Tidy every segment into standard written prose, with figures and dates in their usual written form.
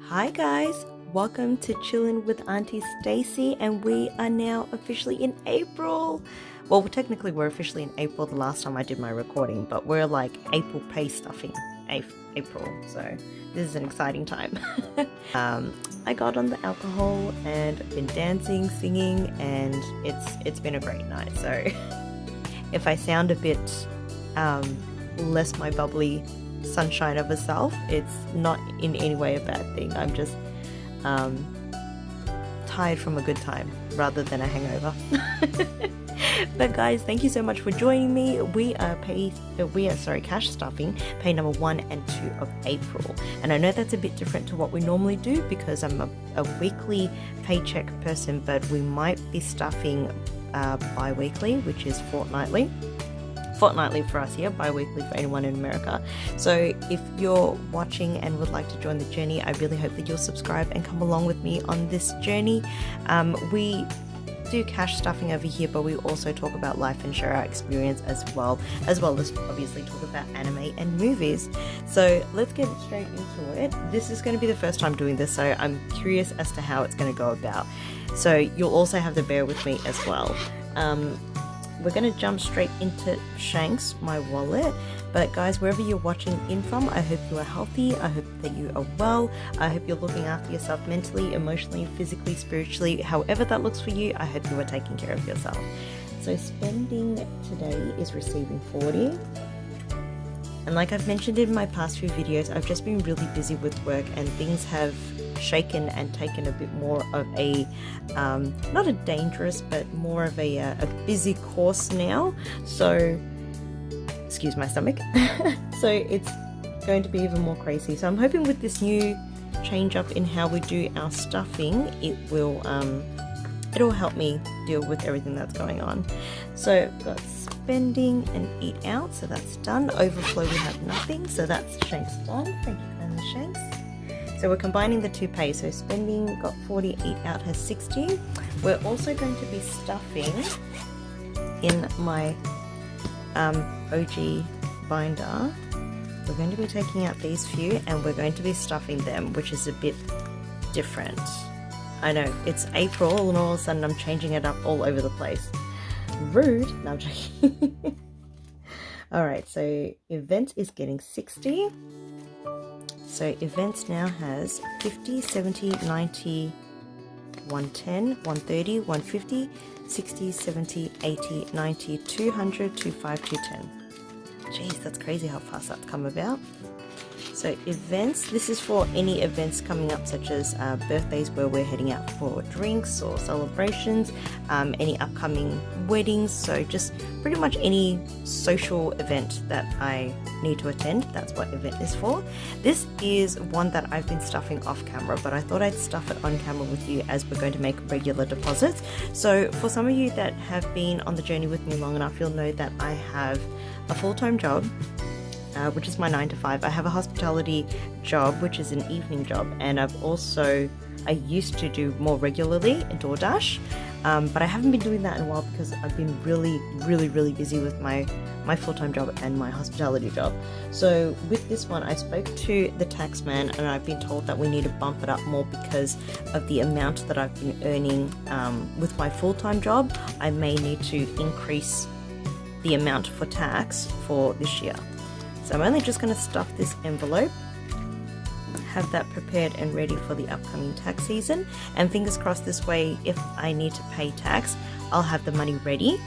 Hi guys, welcome to Chillin' with Auntie Stacy, and we are now officially in April. Well, technically we're officially in April the last time I did my recording, but we're like April pay stuffing April, so this is an exciting time. I got on the alcohol and been dancing, singing, and it's been a great night. So if I sound a bit less my bubbly sunshine of a self, it's not in any way a bad thing. I'm just tired from a good time rather than a hangover. But guys, thank you so much for joining me. We are cash stuffing pay number 1 and 2 of April, and I know that's a bit different to what we normally do because I'm a weekly paycheck person, but we might be stuffing bi-weekly, which is fortnightly for us here, bi-weekly for anyone in America. So if you're watching and would like to join the journey, I really hope that you'll subscribe and come along with me on this journey. We do cash stuffing over here, but we also talk about life and share our experience as well as obviously talk about anime and movies. So let's get straight into it. This is going to be the first time doing this, so I'm curious as to how it's going to go about. So you'll also have to bear with me as well. We're going to jump straight into Shanks, my wallet. But guys, wherever you're watching in from, I hope you are healthy. I hope that you are well. I hope you're looking after yourself mentally, emotionally, physically, spiritually. However that looks for you, I hope you are taking care of yourself. So spending today is receiving 40. And like I've mentioned in my past few videos, I've just been really busy with work and things have shaken and taken a bit more of a not a dangerous but more of a busy course now, so excuse my stomach. So it's going to be even more crazy. So I'm hoping with this new change up in how we do our stuffing, it'll help me deal with everything that's going on. So I've got spending and eat out, so that's done. Overflow, we have nothing, so that's Shanks done. Thank you kindly, Shanks. So we're combining the two pays. So spending got 40, eat out has 60. We're also going to be stuffing in my OG binder. We're going to be taking out these few and we're going to be stuffing them, which is a bit different. I know, it's April and all of a sudden I'm changing it up all over the place. Rude. No, I'm joking. Alright, so events is getting 60. So events now has 50, 70, 90, 110, 130, 150, 60, 70, 80, 90, 200, 25, 210. Jeez, that's crazy how fast that's come about. So events, this is for any events coming up such as birthdays where we're heading out for drinks or celebrations, any upcoming weddings, so just pretty much any social event that I need to attend, that's what event is for. This is one that I've been stuffing off camera, but I thought I'd stuff it on camera with you as we're going to make regular deposits. So for some of you that have been on the journey with me long enough, you'll know that I have a full-time job, which is my 9 to 5. I have a hospitality job, which is an evening job, and I used to do more regularly a DoorDash, but I haven't been doing that in a while because I've been really busy with my full-time job and my hospitality job. So with this one, I spoke to the tax man and I've been told that we need to bump it up more because of the amount that I've been earning with my full-time job. I may need to increase the amount for tax for this year. So I'm only just going to stuff this envelope, have that prepared and ready for the upcoming tax season, and fingers crossed this way if I need to pay tax, I'll have the money ready.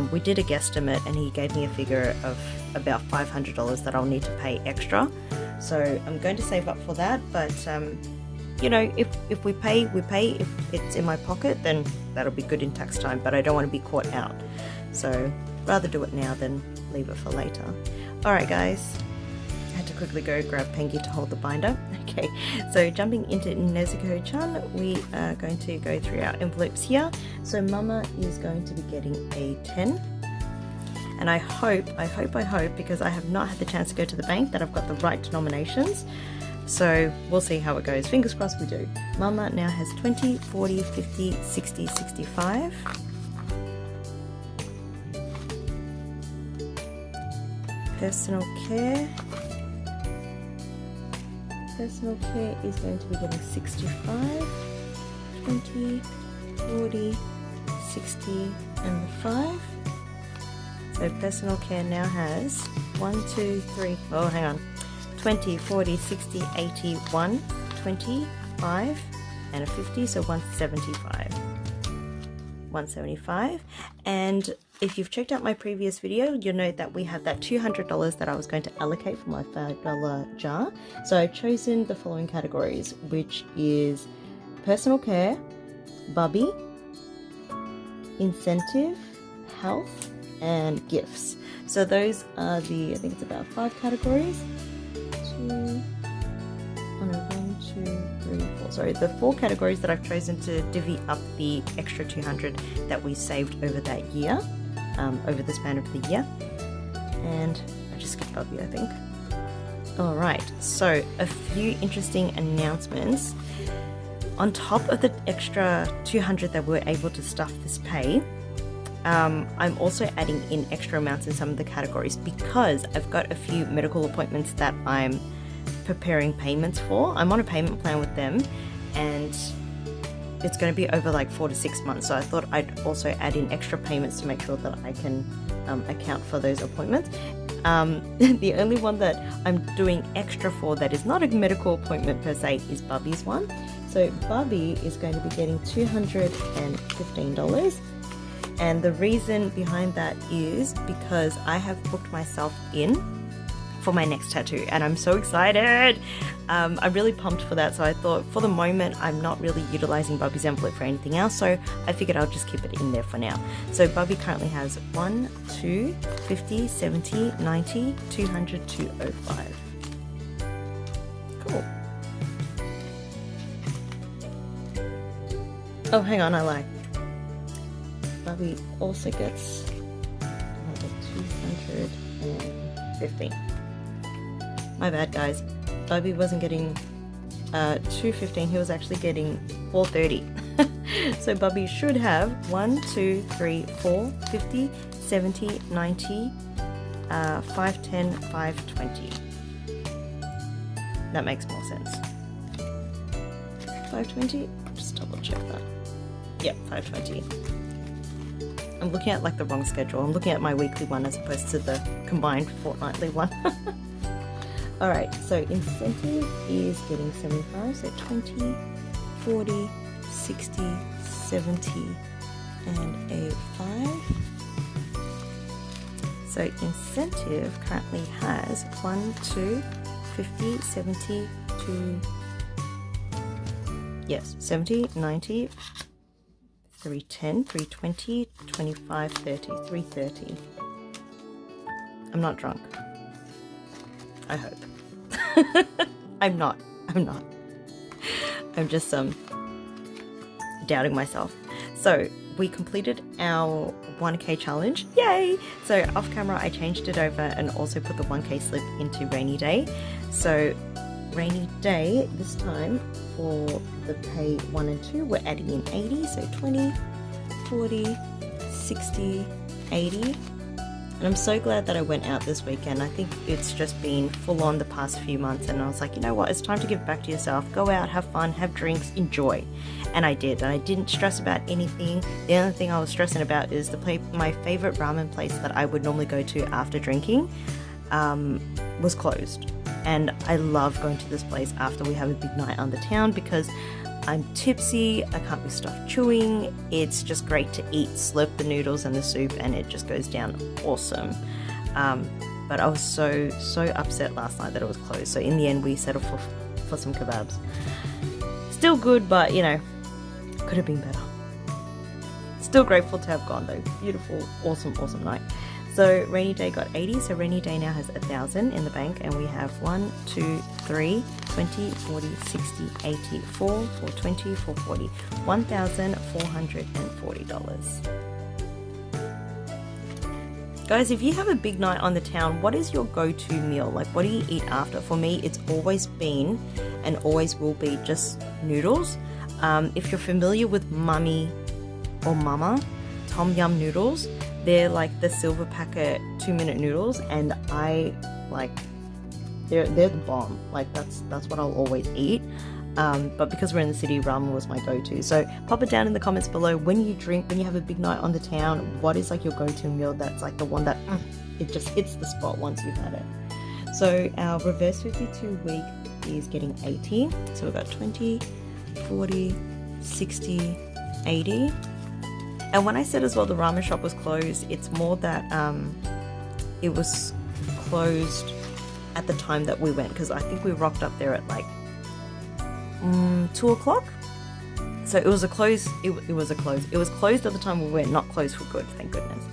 We did a guesstimate and he gave me a figure of about $500 that I'll need to pay extra. So I'm going to save up for that, but you know, if we pay, we pay. If it's in my pocket, then that'll be good in tax time, but I don't want to be caught out. So rather do it now than leave it for later. Alright guys, I had to quickly go grab Pengi to hold the binder. Okay, so jumping into Nezuko-chan, we are going to go through our envelopes here. So Mama is going to be getting a 10. And I hope, because I have not had the chance to go to the bank, that I've got the right denominations. So we'll see how it goes. Fingers crossed we do. Mama now has 20, 40, 50, 60, 65. Personal care personal care is going to be getting 65, 20, 40, 60, and the 5. So personal care now has 1, 2, 3, oh hang on, 20, 40, 60, 80, 1, 20, 5, and a 50, so 175. 175. And if you've checked out my previous video, you'll note that we have that $200 that I was going to allocate for my $5 jar. So I've chosen the following categories, which is personal care, Bubby, incentive, health, and gifts. So those are the, I think it's about 5 categories. 4. Sorry, the 4 categories that I've chosen to divvy up the extra 200 that we saved over that year, over the span of the year. And I just skipped Bubby, I think. Alright, so a few interesting announcements. On top of the extra 200 that we're able to stuff this pay, I'm also adding in extra amounts in some of the categories because I've got a few medical appointments that I'm preparing payments for. I'm on a payment plan with them and it's going to be over like 4 to 6 months, so I thought I'd also add in extra payments to make sure that I can account for those appointments. The only one that I'm doing extra for that is not a medical appointment per se is Bubby's one. So Bubby is going to be getting $215, and the reason behind that is because I have booked myself in for my next tattoo and I'm so excited. I'm really pumped for that, so I thought for the moment I'm not really utilizing Bubby's envelope for anything else, so I figured I'll just keep it in there for now. So Bubby currently has 1, 2, 50, 70, 90, 200, 205. Cool. Oh, hang on, I lied. Bubby also gets another 215. My bad, guys. Bubby wasn't getting 215, he was actually getting 430. So Bubby should have 1, 2, 3, 4, 50, 70, 90, 510, 520. That makes more sense. 520? Just double check that. Yep, 520. I'm looking at like the wrong schedule. I'm looking at my weekly one as opposed to the combined fortnightly one. Alright, so incentive is getting 75, so 20, 40, 60, 70, and a 5. So incentive currently has 1, 2, 50, 70, 70, 90, 310, 320, 25, 30, 330. I'm not drunk. I hope. I'm not. I'm just doubting myself. So we completed our 1K challenge. Yay! So off camera I changed it over and also put the 1K slip into rainy day. So rainy day this time for the pay 1 and 2 we're adding in 80, so 20, 40, 60, 80. And I'm so glad that I went out this weekend. I think it's just been full on the past few months and I was like, you know what, it's time to give back to yourself. Go out, have fun, have drinks, enjoy. And I did, and I didn't stress about anything. The only thing I was stressing about is my favorite ramen place that I would normally go to after drinking was closed. And I love going to this place after we have a big night on the town because I'm tipsy, I can't be stopped chewing, it's just great to eat, slurp the noodles and the soup, and it just goes down awesome. But I was so upset last night that it was closed, so in the end we settled for some kebabs. Still good, but you know, could have been better. Still grateful to have gone though. Beautiful, awesome night. So rainy day got 80, so rainy day now has 1,000 in the bank, and we have 1, 2, 3, 20, 40, 60, 80, 4, 420, 440, $1,440. Guys, if you have a big night on the town, what is your go-to meal? Like, what do you eat after? For me, it's always been and always will be just noodles. If you're familiar with Mummy or Mama Tom Yum noodles, they're like the silver packet 2-minute noodles, and I like they're the bomb. Like that's what I'll always eat. But because we're in the city, ramen was my go-to. So pop it down in the comments below. When you have a big night on the town, what is like your go-to meal that's like the one that it just hits the spot once you've had it? So our reverse 52 week is getting 80. So we've got 20, 40, 60, 80. And when I said as well the ramen shop was closed, it's more that it was closed at the time that we went, because I think we rocked up there at like 2 o'clock. So it was a close. It was closed at the time we went, not closed for good, thank goodness.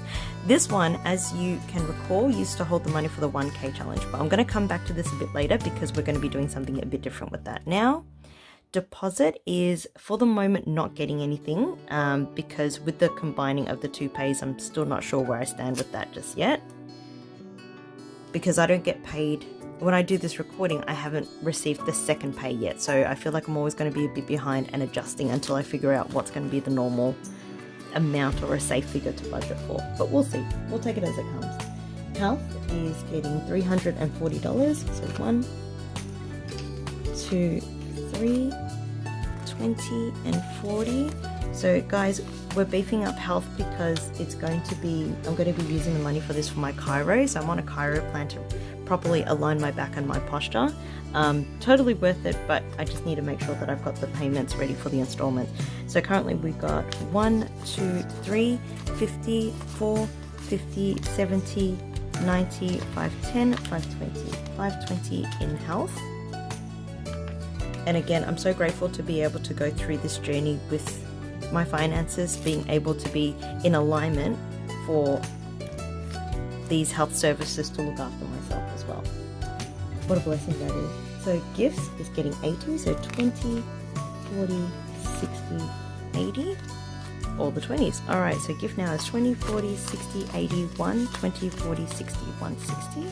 This one, as you can recall, used to hold the money for the 1K challenge, but I'm going to come back to this a bit later because we're going to be doing something a bit different with that. Now, deposit is for the moment not getting anything because with the combining of the two pays, I'm still not sure where I stand with that just yet, because I don't get paid. When I do this recording, I haven't received the second pay yet, so I feel like I'm always going to be a bit behind and adjusting until I figure out what's going to be the normal amount or a safe figure to budget for. But we'll see. We'll take it as it comes. Health is getting $340. So 1, 2, 3, 20 and 40. So guys, we're beefing up health because it's going to be, I'm going to be using the money for this for my chiro. So I'm on a chiro plan to properly align my back and my posture. Totally worth it, but I just need to make sure that I've got the payments ready for the installments. So currently we've got 1, 2, 3, 50, 4, 50, 70, 90, 510, 520, 520 in health. And again, I'm so grateful to be able to go through this journey with my finances, being able to be in alignment for these health services to look after myself as well. What a blessing that is. So gifts is getting 80, so 20, 40, 60, 80, all the 20s. All right, so gift now is 20, 40, 60, 80, 1, 20, 40, 60, 160.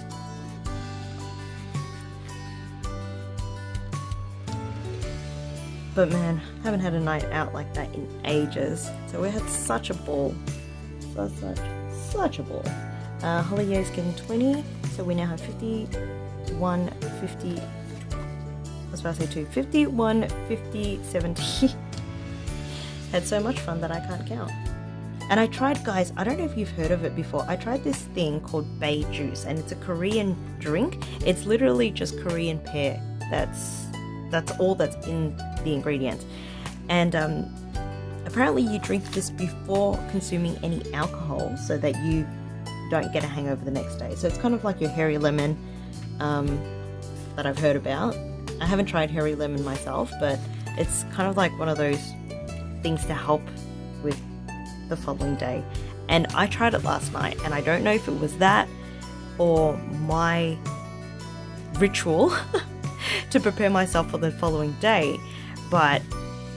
But man, haven't had a night out like that in ages. So we had such a ball. Such a ball. Holly is getting 20, so we now have 51, 50. I was about to say 2, 51, 50, 70. Had so much fun that I can't count. And I tried, guys, I don't know if you've heard of it before. I tried this thing called bay juice, and it's a Korean drink. It's literally just Korean pear. That's all that's in the ingredients. And apparently you drink this before consuming any alcohol so that you don't get a hangover the next day. So it's kind of like your hairy lemon that I've heard about. I haven't tried hairy lemon myself, but it's kind of like one of those things to help with the following day. And I tried it last night, and I don't know if it was that or my ritual to prepare myself for the following day, but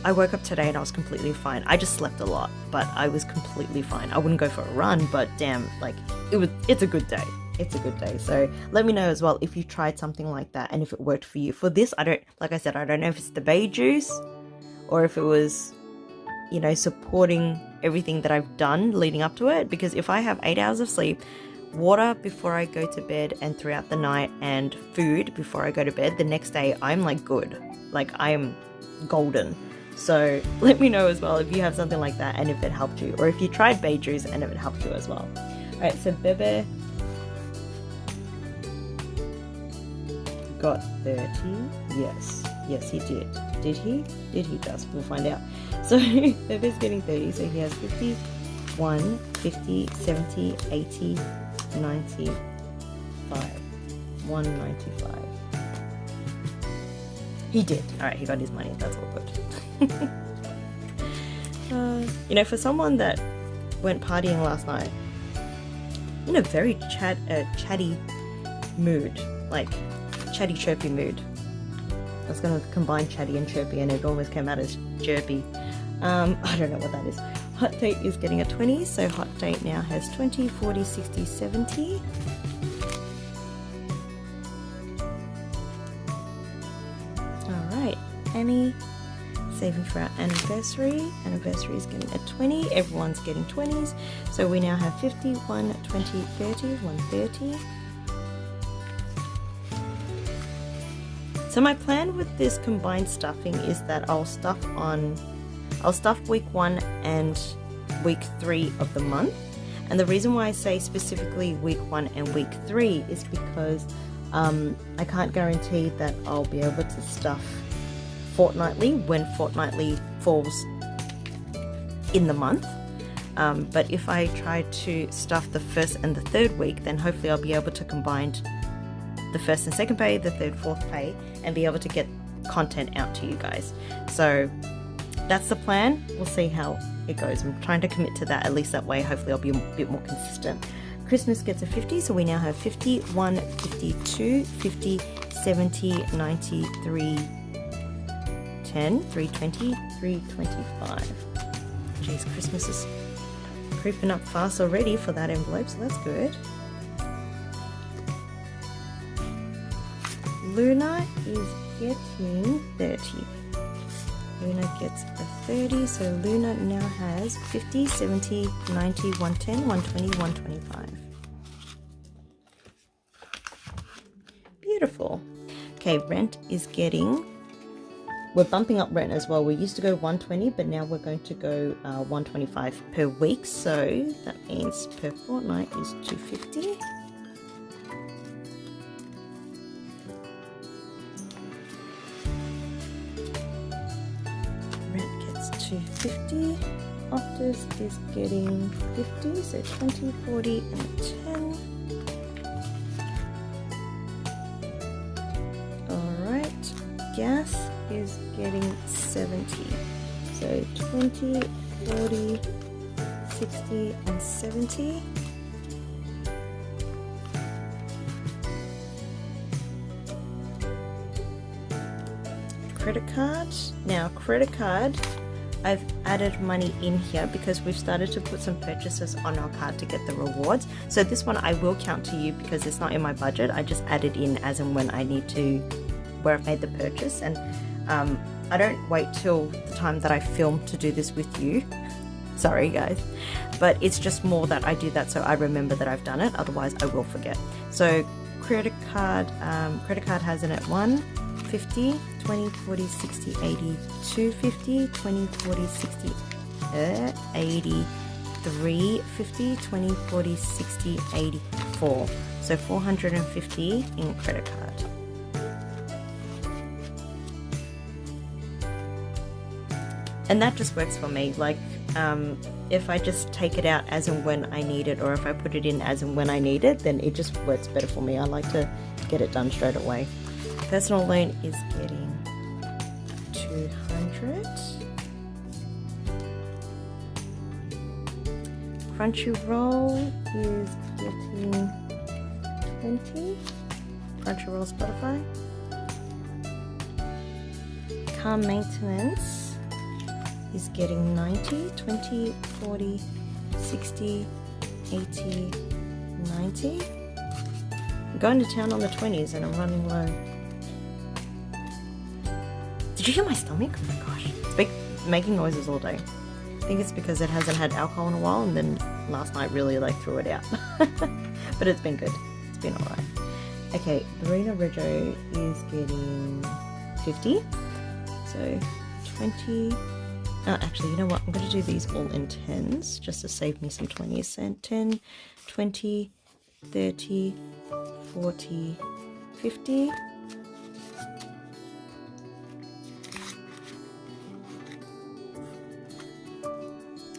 I woke up today and I was completely fine. I just slept a lot, but I was completely fine. I wouldn't go for a run, but damn, like it's a good day. It's a good day. So let me know as well if you tried something like that and if it worked for you. For this, like I said, I don't know if it's the bay juice or if it was, you know, supporting everything that I've done leading up to it. Because if I have 8 hours of sleep, water before I go to bed and throughout the night, and food before I go to bed, the next day I'm like good. Like I am golden. So let me know as well if you have something like that and if it helped you, or if you tried bay juice and if it helped you as well. Alright, so Bebe got 30. Yes, he did. Did he? Did he just? We'll find out. So Bebe's getting 30, so he has 51, 50, 70, 80, 95, 195. He did. Alright, he got his money. That's all good. You know, for someone that went partying last night in a very chatty mood, like chatty chirpy mood. I was going to combine chatty and chirpy and it almost came out as chirpy. I don't know what that is. Hot date is getting a 20, so hot date now has 20, 40, 60, 70. Alright, Annie, saving for our anniversary. Anniversary is getting a 20, everyone's getting 20s. So we now have 50, 1, 20, 30, 130. So my plan with this combined stuffing is that I'll stuff week 1 and week 3 of the month. And the reason why I say specifically week 1 and week 3 is because I can't guarantee that I'll be able to stuff fortnightly when fortnightly falls in the month. But if I try to stuff the first and the third week, then hopefully I'll be able to combine the first and second pay, the third, fourth pay, and be able to get content out to you guys. So that's the plan. We'll see how it goes. I'm trying to commit to that, at least that way hopefully I'll be a bit more consistent. Christmas gets a 50, so we now have 50, 1, 52, 50, 70, 90, 3, 10, 320, 325. Jeez, Christmas is creeping up fast already for that envelope, so that's good. Luna is getting 30. Luna gets a 30, so Luna now has 50, 70, 90, 110, 120, 125. Beautiful. Okay, rent is getting... We're bumping up rent as well. We used to go 120, but now we're going to go 125 per week. So that means per fortnight is 250. Rent gets 250. Optus is getting 50, so 20, 40, and 10. Alright, gas is getting 70, so 20, 40, 60, and 70. Credit card. Now credit card, I've added money in here because we've started to put some purchases on our card to get the rewards. So this one I will count to you because it's not in my budget. I just added in as and when I need to, where I've made the purchase. And I don't wait till the time that I film to do this with you. Sorry guys, but it's just more that I do that so I remember that I've done it, otherwise I will forget. So credit card has in it 1, 50, 20, 40, 60, 80, 250, 20, 40, 60, 80, 350, 20, 40, 60, 84. So 450 in credit card. And that just works for me. Like, if I just take it out as and when I need it, or if I put it in as and when I need it, then it just works better for me. I like to get it done straight away. Personal loan is getting 200. Crunchyroll is getting 20. Crunchyroll Spotify. Car maintenance is getting 90, 20, 40, 60, 80, 90. I'm going to town on the 20s and I'm running low. Did you hear my stomach? Oh my gosh. It's making noises all day. I think it's because it hasn't had alcohol in a while, and then last night really threw it out. But it's been good. It's been alright. Okay, Marina Reggio is getting 50. So 20. Actually, you know what? I'm going to do these all in 10s just to save me some 20s. So 10, 20, 30, 40, 50.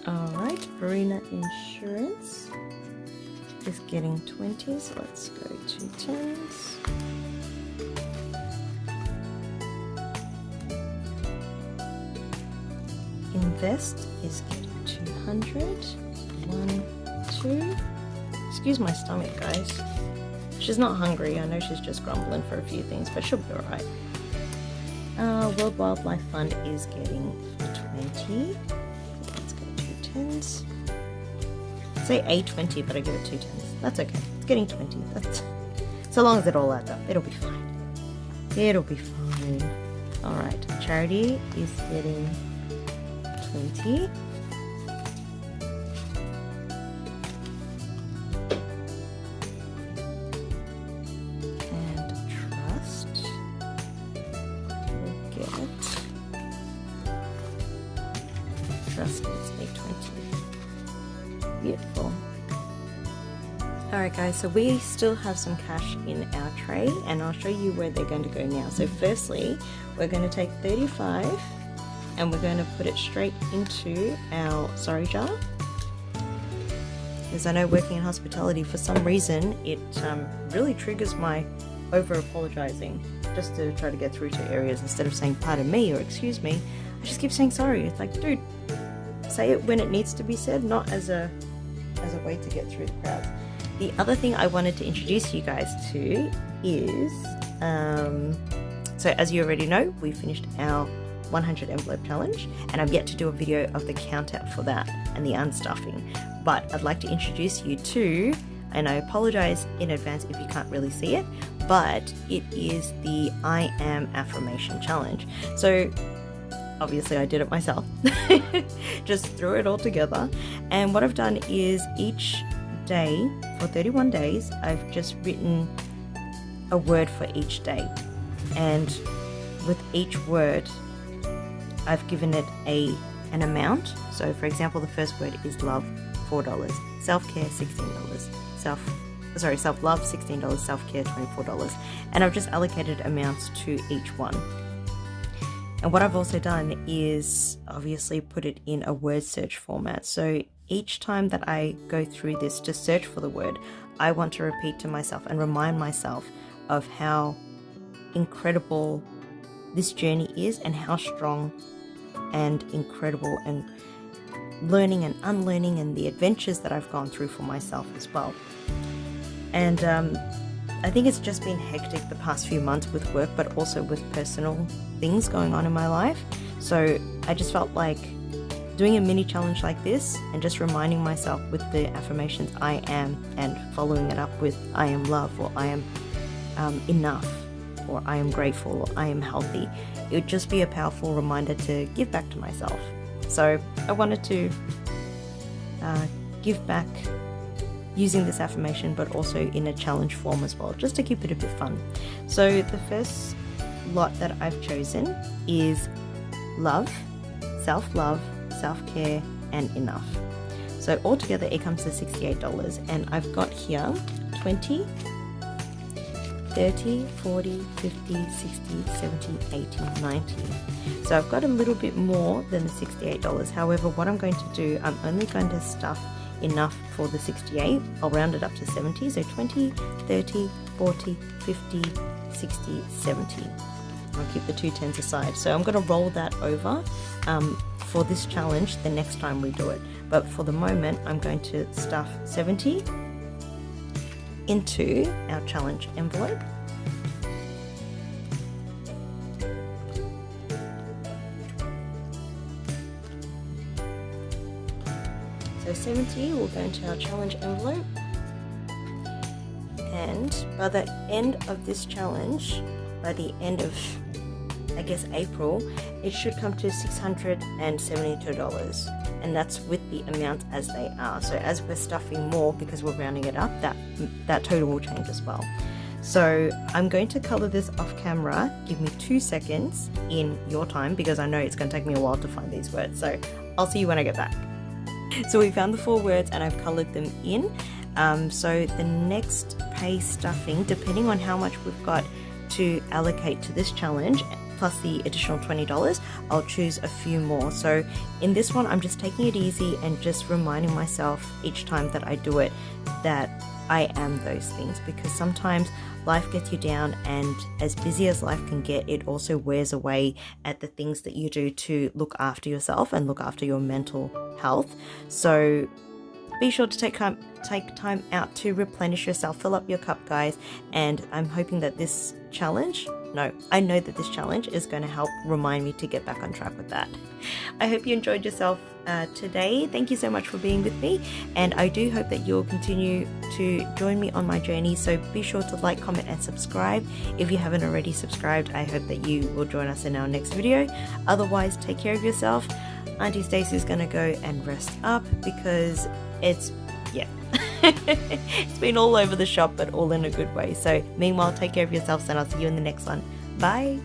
Alright, Verena Insurance is getting 20, so let's go to 10s. Invest is getting 200. 1, 2. Excuse my stomach, guys. She's not hungry. I know she's just grumbling for a few things, but she'll be alright. World Wildlife Fund is getting 20. Let's go 2 10s. I say A20, but I give it 2 10s. That's okay. It's getting 20. That's, so long as it all adds up, it'll be fine. It'll be fine. Alright, Charity is getting 20. And Trust trust it's $8.20. Beautiful. Alright guys, so we still have some cash in our tray, and I'll show you where they're going to go now. So firstly, we're going to take 35 and we're going to put it straight into our sorry jar. Because I know working in hospitality, for some reason, it really triggers my over-apologizing just to try to get through to areas. Instead of saying pardon me or excuse me, I just keep saying sorry. It's like, dude, say it when it needs to be said, not as a way to get through the crowds. The other thing I wanted to introduce you guys to is, so as you already know, we finished our 100 envelope challenge, and I've yet to do a video of the count out for that and the unstuffing. But I'd like to introduce you to, and I apologize in advance if you can't really see it, but it is the I Am Affirmation Challenge. So obviously I did it myself, just threw it all together. And what I've done is each day for 31 days, I've just written a word for each day. And with each word, I've given it an amount. So for example, the first word is love, $4, self-care, $16, self-love, $16, self-care, $24. And I've just allocated amounts to each one. And what I've also done is obviously put it in a word search format. So each time that I go through this to search for the word, I want to repeat to myself and remind myself of how incredible this journey is and how strong and incredible and learning and unlearning and the adventures that I've gone through for myself as well. And I think it's just been hectic the past few months with work, but also with personal things going on in my life. So I just felt like doing a mini challenge like this and just reminding myself with the affirmations I am, and following it up with I am love, or I am enough, or I am grateful, or I am healthy. It would just be a powerful reminder to give back to myself. So I wanted to give back using this affirmation, but also in a challenge form as well, just to keep it a bit fun. So the first lot that I've chosen is love, self-love, self-care, and enough. So altogether it comes to $68, and I've got here 20, 30, 40, 50, 60, 70, 80, 90. So I've got a little bit more than the $68. However, what I'm going to do, I'm only going to stuff enough for the 68. I'll round it up to 70. So 20, 30, 40, 50, 60, 70. I'll keep the 2 10s aside. So I'm going to roll that over for this challenge the next time we do it. But for the moment, I'm going to stuff 70 into our challenge envelope. So 70 will go into our challenge envelope. And by the end of this challenge, by the end of, I guess, April, it should come to $672. And that's with the amount as they are. So as we're stuffing more, because we're rounding it up, that total will change as well. So I'm going to color this off camera. Give me 2 seconds in your time, because I know it's going to take me a while to find these words. So I'll see you when I get back. So we found the 4 words and I've colored them in. So the next pay stuffing, depending on how much we've got to allocate to this challenge, plus the additional $20, I'll choose a few more. So in this one, I'm just taking it easy and just reminding myself each time that I do it that I am those things, because sometimes life gets you down, and as busy as life can get, it also wears away at the things that you do to look after yourself and look after your mental health. So be sure to take time out to replenish yourself, fill up your cup, guys, and I'm hoping that this challenge, I know that this challenge is going to help remind me to get back on track with that. I hope you enjoyed yourself today. Thank you so much for being with me, and I do hope that you'll continue to join me on my journey. So be sure to like, comment, and subscribe. If you haven't already subscribed, I hope that you will join us in our next video. Otherwise, take care of yourself. Auntie Stacey's going to go and rest up, because it's been all over the shop, but all in a good way. So meanwhile, take care of yourselves, and I'll see you in the next one. Bye.